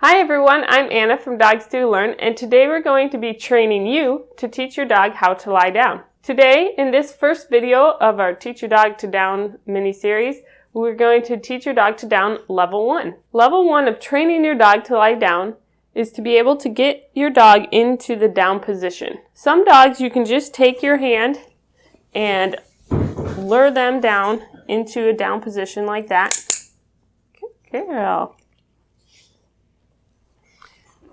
Hi everyone, I'm Anna from Dogs Do Learn, and today we're going to be training you to teach your dog how to lie down. Today, in this first video of our Teach Your Dog to Down mini-series, we're going to teach your dog to down level 1. Level 1 of training your dog to lie down is to be able to get your dog into the down position. Some dogs you can just take your hand and lure them down into a down position like that. Good girl.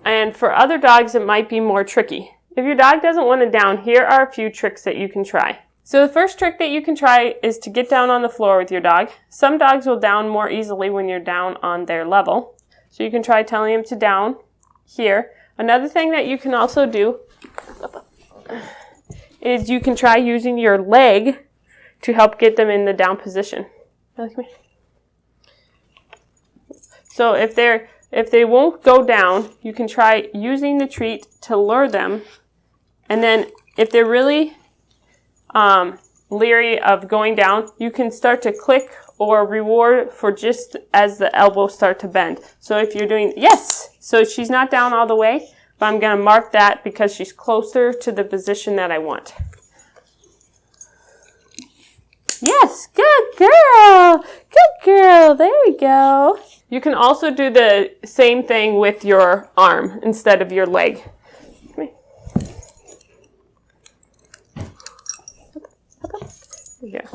And for other dogs, it might be more tricky. If your dog doesn't want to down, here are a few tricks that you can try. So the first trick that you can try is to get down on the floor with your dog. Some dogs will down more easily when you're down on their level. So you can try telling them to down here. Another thing that you can also do is you can try using your leg to help get them in the down position. So if they won't go down, you can try using the treat to lure them. And then if they're really leery of going down, you can start to click or reward for just as the elbows start to bend. So if you're doing, yes! So she's not down all the way, but I'm going to mark that because she's closer to the position that I want. Yes, good girl! Good girl, there we go. You can also do the same thing with your arm instead of your leg. Yeah.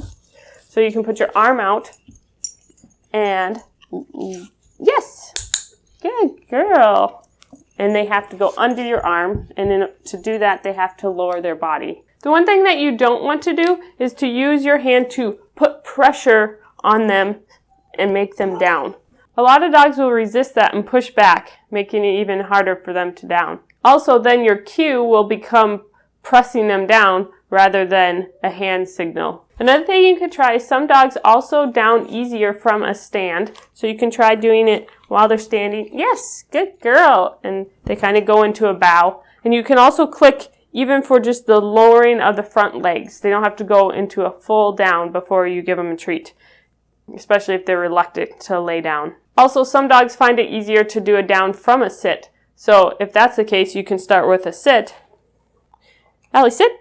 So you can put your arm out and yes, good girl. And they have to go under your arm, and then to do that they have to lower their body. The one thing that you don't want to do is to use your hand to put pressure on them and make them down. A lot of dogs will resist that and push back, making it even harder for them to down. Also, then your cue will become pressing them down rather than a hand signal. Another thing you can try is some dogs also down easier from a stand. So you can try doing it while they're standing. Yes, good girl. And they kind of go into a bow. And you can also click even for just the lowering of the front legs. They don't have to go into a full down before you give them a treat, especially if they're reluctant to lay down. Also, some dogs find it easier to do a down from a sit. So if that's the case, you can start with a sit. Allie, sit.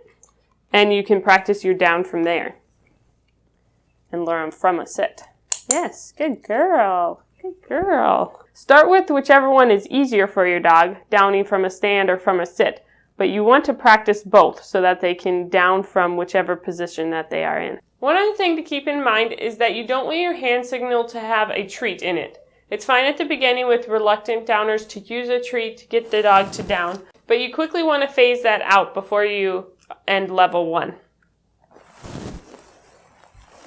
And you can practice your down from there and learn from a sit. Yes, good girl. Good girl. Start with whichever one is easier for your dog, downing from a stand or from a sit. But you want to practice both so that they can down from whichever position that they are in. One other thing to keep in mind is that you don't want your hand signal to have a treat in it. It's fine at the beginning with reluctant downers to use a treat to get the dog to down, but you quickly want to phase that out before you end level 1.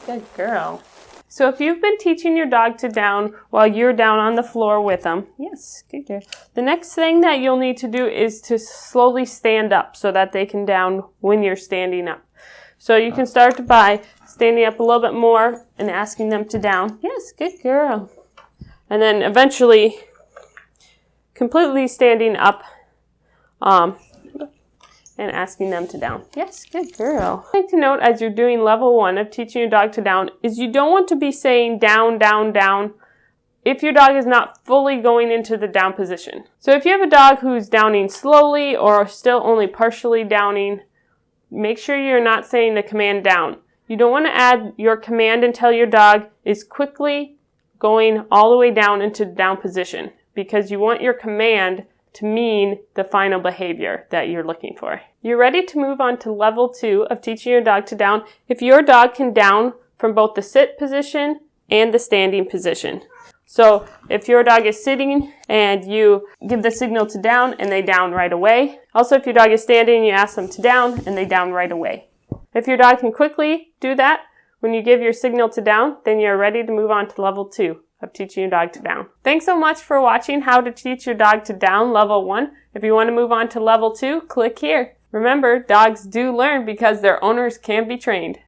Good girl. So if you've been teaching your dog to down while you're down on the floor with them, yes, good girl. The next thing that you'll need to do is to slowly stand up so that they can down when you're standing up. So you can start by standing up a little bit more and asking them to down. Yes, good girl. And then eventually completely standing up and asking them to down. Yes, good girl. One thing to note as you're doing level 1 of teaching your dog to down is you don't want to be saying down, down, down if your dog is not fully going into the down position. So if you have a dog who's downing slowly or still only partially downing, make sure you're not saying the command down. You don't want to add your command until your dog is quickly going all the way down into down position, because you want your command to mean the final behavior that you're looking for. You're ready to move on to level 2 of teaching your dog to down if your dog can down from both the sit position and the standing position. So if your dog is sitting and you give the signal to down and they down right away. Also, if your dog is standing, you ask them to down and they down right away. If your dog can quickly do that when you give your signal to down, then you're ready to move on to level 2 of teaching your dog to down. Thanks so much for watching How to Teach Your Dog to Down level 1. If you want to move on to level 2, click here. Remember, dogs do learn because their owners can be trained.